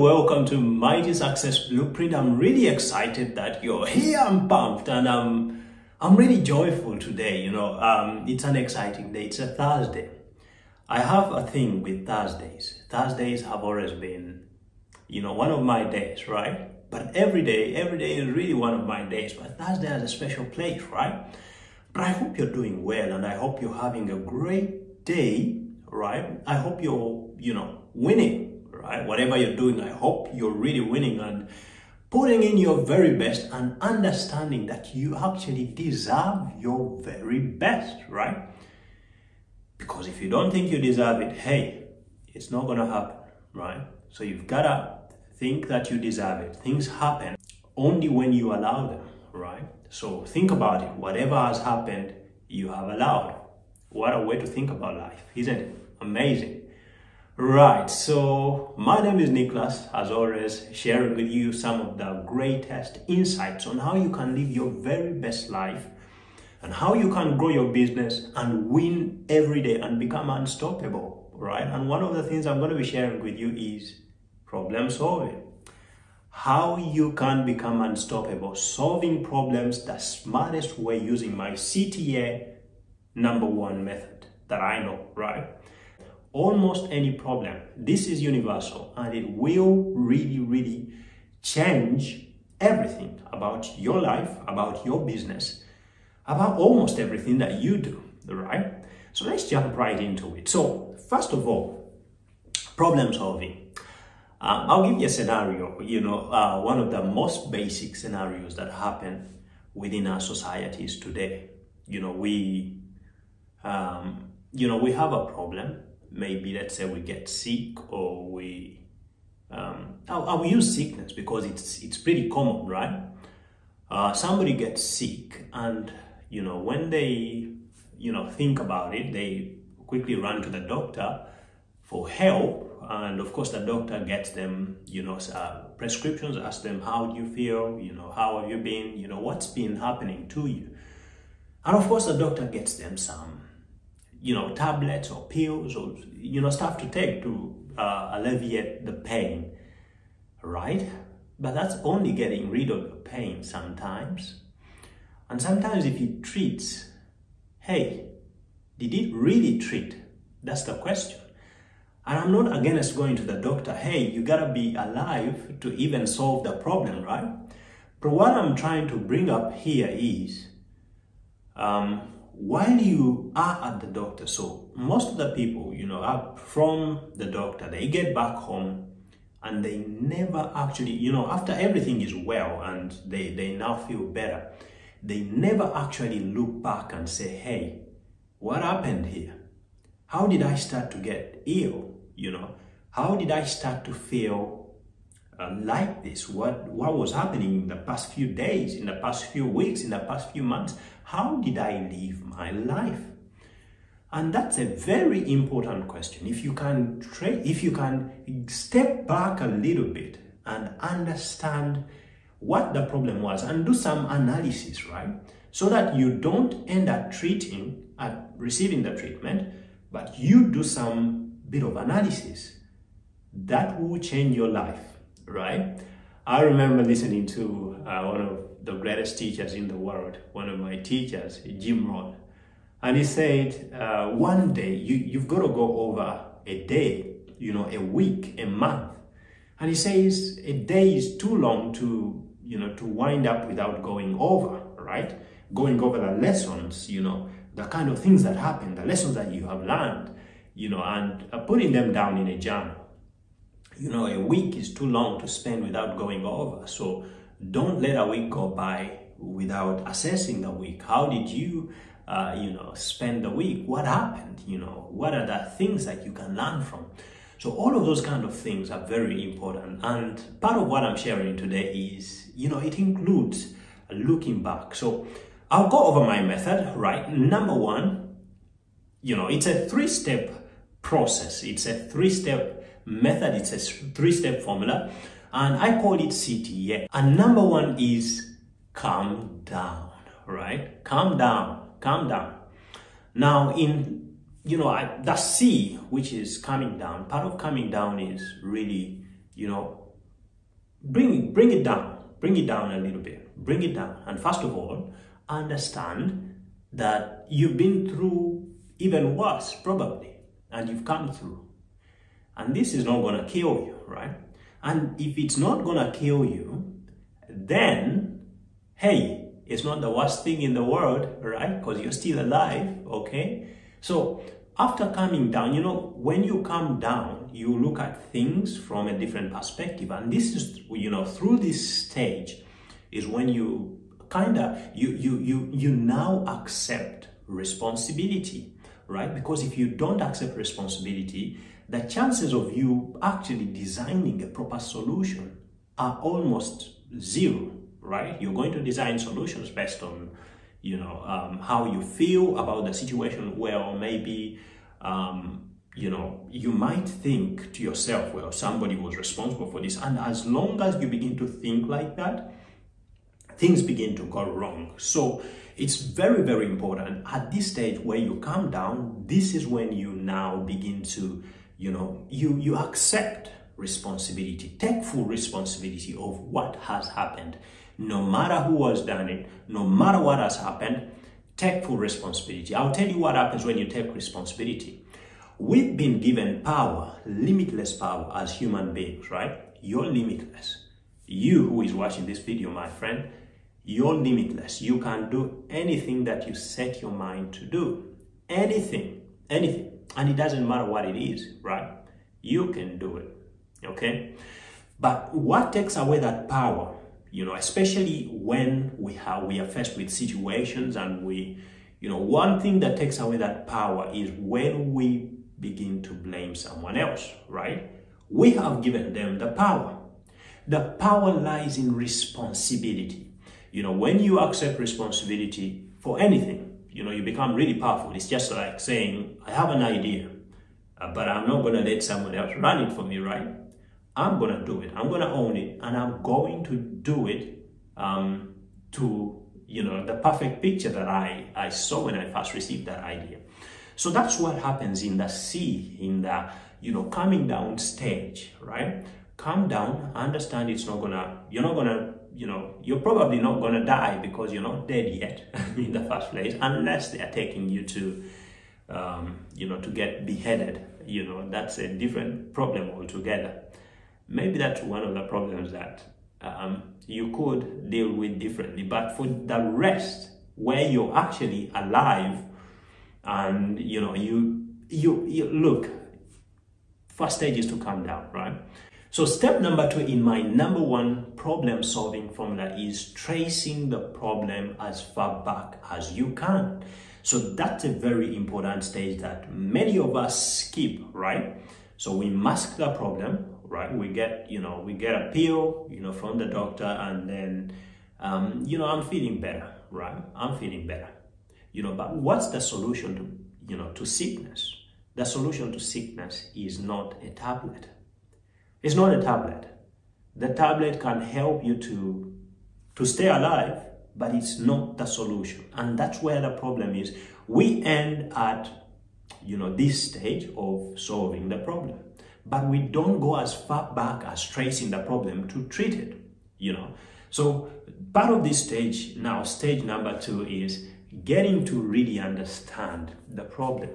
welcome to Mighty Success Blueprint. I'm really excited that you're here. I'm pumped and I'm really joyful today. It's an exciting day. It's a Thursday. I have a thing with Thursdays. Thursdays have always been, one of my days, right? But every day is really one of my days. But Thursday has a special place, right? But I hope you're doing well and I hope you're having a great day, right? I hope you're, winning, right? Whatever you're doing, I hope you're really winning and putting in your very best and understanding that you actually deserve your very best, right? Because if you don't think you deserve it, hey, it's not gonna happen, right? So you've gotta think that you deserve it. Things happen only when you allow them, right? So think about it. Whatever has happened, you have allowed. What a way to think about life, isn't it? Amazing. Right, so my name is Nicholas, as always, sharing with you some of the greatest insights on how you can live your very best life and how you can grow your business and win every day and become unstoppable, right? And one of the things I'm going to be sharing with you is problem solving. How you can become unstoppable, solving problems the smartest way using my CTA #1 method that I know, right? Almost any problem. This is universal and it will really change everything about your life, about your business, about almost everything that you do, right? So let's jump right into it. So first of all, problem solving. I'll give you a scenario, one of the most basic scenarios that happen within our societies today. We have a problem. Maybe let's say we get sick or I'll use sickness because it's pretty common, right? Somebody gets sick and, when they, think about it, they quickly run to the doctor for help. And of course, the doctor gets them, prescriptions, asks them, how do you feel? How have you been? What's been happening to you? And of course, the doctor gets them some, tablets or pills or, stuff to take to alleviate the pain, right? But that's only getting rid of the pain sometimes. And sometimes if it treats, hey, did it really treat? That's the question. And I'm not against going to the doctor, hey, you gotta be alive to even solve the problem, right? But what I'm trying to bring up here is, while you are at the doctor, so most of the people, are from the doctor, they get back home and they never actually, after everything is well and they now feel better, they never actually look back and say, hey, what happened here? How did I start to get ill? How did I start to feel like this? What was happening in the past few days, in the past few weeks, in the past few months? How did I live my life? And that's a very important question. If you can step back a little bit and understand what the problem was and do some analysis, right? So that you don't end up receiving the treatment, but you do some bit of analysis that will change your life, right? I remember listening to one of the greatest teachers in the world, one of my teachers, Jim Rohn, and he said, one day you've got to go over a day, a week, a month, and he says a day is too long to wind up without going over, right? Going over the lessons, the kind of things that happen, the lessons that you have learned, and putting them down in a journal. A week is too long to spend without going over. So don't let a week go by without assessing the week. How did you, spend the week? What happened? What are the things that you can learn from? So all of those kind of things are very important. And part of what I'm sharing today is, it includes looking back. So I'll go over my method, right? #1, it's a 3-step process. It's a 3-step method. It's a 3-step formula. And I call it CTA. And #1 is calm down, right? Calm down. Now the C, which is calming down, part of calming down is really, bring it down. Bring it down a little bit. Bring it down. And first of all, understand that you've been through even worse, probably, and you've come through. And this is not going to kill you, right? And if it's not going to kill you, then, hey, it's not the worst thing in the world, right? Because you're still alive, okay? So after coming down, you know, when you come down, you look at things from a different perspective. And this is, you know, through this stage is when you kind of, you now accept responsibility, right? Because if you don't accept responsibility, the chances of you actually designing a proper solution are almost zero, right? You're going to design solutions based on, you know, how you feel about the situation, where maybe, you know, you might think to yourself, well, somebody was responsible for this. And as long as you begin to think like that, things begin to go wrong. So it's very, very important at this stage where you come down. This is when you now begin to, you know, you accept responsibility, take full responsibility of what has happened. No matter who has done it, no matter what has happened, take full responsibility. I'll tell you what happens when you take responsibility. We've been given power, limitless power as human beings, right? You're limitless. You who is watching this video, my friend, you're limitless. You can do anything that you set your mind to do. Anything. And it doesn't matter what it is, right? You can do it, okay? But what takes away that power, you know, especially when we are faced with situations and we, you know, one thing that takes away that power is when we begin to blame someone else, right? We have given them the power. The power lies in responsibility. You know, when you accept responsibility for anything, you know, you become really powerful. It's just like saying, I have an idea, but I'm not going to let someone else run it for me, right? I'm going to do it. I'm going to own it, and I'm going to do it to, you know, the perfect picture that I saw when I first received that idea. So that's what happens in the sea, in the, you know, coming down stage, right? Come down, understand it's not gonna, you're not gonna, you know, you're probably not gonna die because you're not dead yet in the first place, unless they are taking you to, you know, to get beheaded. You know, that's a different problem altogether. Maybe that's one of the problems that you could deal with differently. But for the rest, where you're actually alive, and you know, you look, first stage is to come down, right? So step number 2 in my number 1 problem solving formula is tracing the problem as far back as you can. So that's a very important stage that many of us skip, right? So we mask the problem, right? We get, you know, we get a pill, you know, from the doctor, and then, you know, I'm feeling better, right? I'm feeling better, you know, but what's the solution to, you know, to sickness? The solution to sickness is not a tablet. It's not a tablet. The tablet can help you to stay alive, but it's not the solution. And that's where the problem is. We end at, you know, this stage of solving the problem, but we don't go as far back as tracing the problem to treat it, you know. So part of this stage now, stage number 2, is getting to really understand the problem.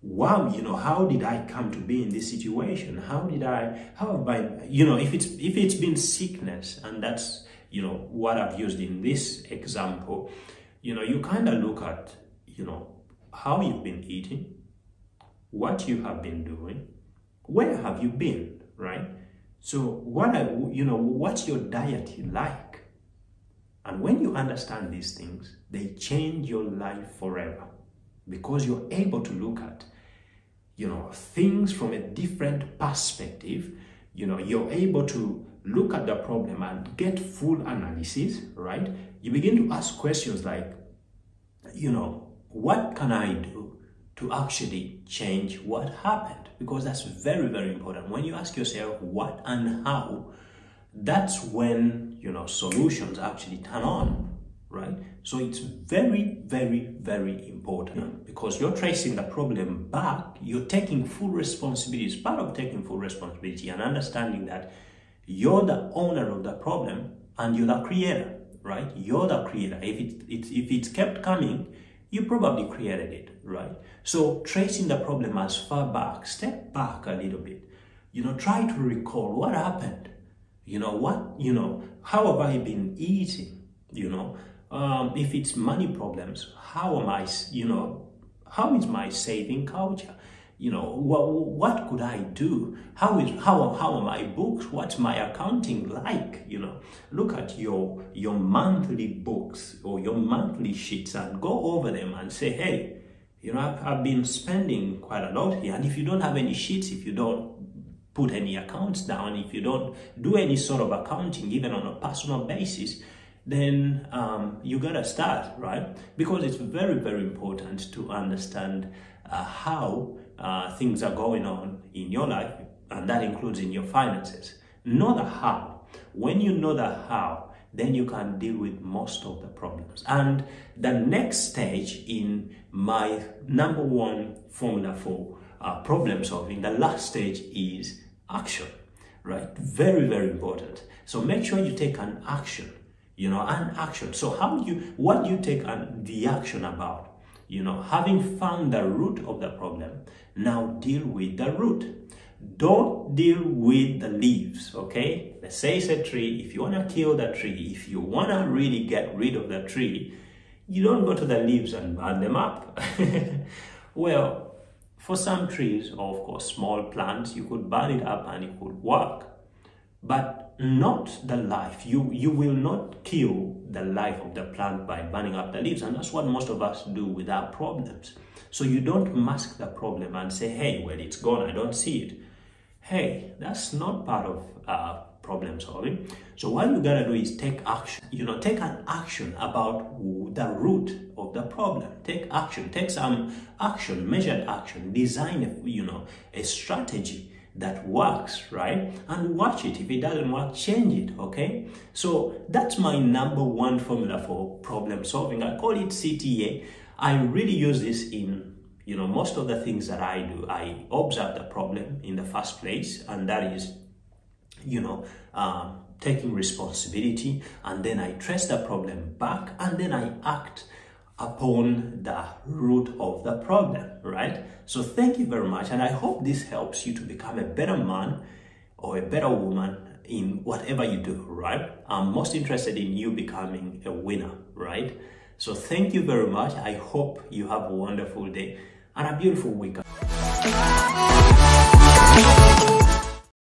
Wow, you know, how did I come to be in this situation? How have I, you know, if it's been sickness, and that's, you know, what I've used in this example, you know, you kind of look at, you know, how you've been eating, what you have been doing, where have you been, right? So you know, what's your diet like? And when you understand these things, they change your life forever, because you're able to look at, you know, things from a different perspective. You know, you're able to look at the problem and get full analysis, right? You begin to ask questions like, you know, what can I do to actually change what happened? Because that's very, very important. When you ask yourself what and how, that's when, you know, solutions actually turn on, right? So it's very, very, very important, because you're tracing the problem back, you're taking full responsibility. It's part of taking full responsibility and understanding that You're the owner of the problem and you're the creator, right? You're the creator. If it's kept coming, you probably created it, right? So tracing the problem as far back, step back a little bit, try to recall what happened, how have I been eating, if it's money problems, how is my saving culture? What could I do? How are my books? What's my accounting like? Look at your monthly books or your monthly sheets and go over them and say, hey, I've been spending quite a lot here. And if you don't have any sheets, if you don't put any accounts down, if you don't do any sort of accounting, even on a personal basis, then you gotta start, right? Because it's very, very important to understand how things are going on in your life, and that includes in your finances. Know the how. When you know the how, then you can deal with most of the problems. And the next stage in my number one formula for problem solving, the last stage is action, right? Very, very important. So make sure you take an action, an action. So what do you take the action about? Having found the root of the problem, now deal with the root. Don't deal with the leaves, okay? Let's say it's a tree. If you want to kill the tree, if you want to really get rid of the tree, you don't go to the leaves and burn them up. Well, for some trees, or of course small plants, you could burn it up and it could work. But not the life. You will not kill the life of the plant by burning up the leaves. And that's what most of us do with our problems. So you don't mask the problem and say, hey, well, it's gone, I don't see it. Hey, that's not part of problem solving. So what you gotta do is take action. Take an action about the root of the problem. Take action. Take some action, measured action. Design a strategy that works, right? And watch it. If it doesn't work, change it, okay? So that's my number one formula for problem solving. I call it CTA. I really use this in, most of the things that I do. I observe the problem in the first place, and that is, taking responsibility, and then I trace the problem back, and then I act upon the root of the problem, right? So thank you very much, and I hope this helps you to become a better man or a better woman in whatever you do, right? I'm most interested in you becoming a winner, right? So thank you very much. I hope you have a wonderful day and a beautiful weekend.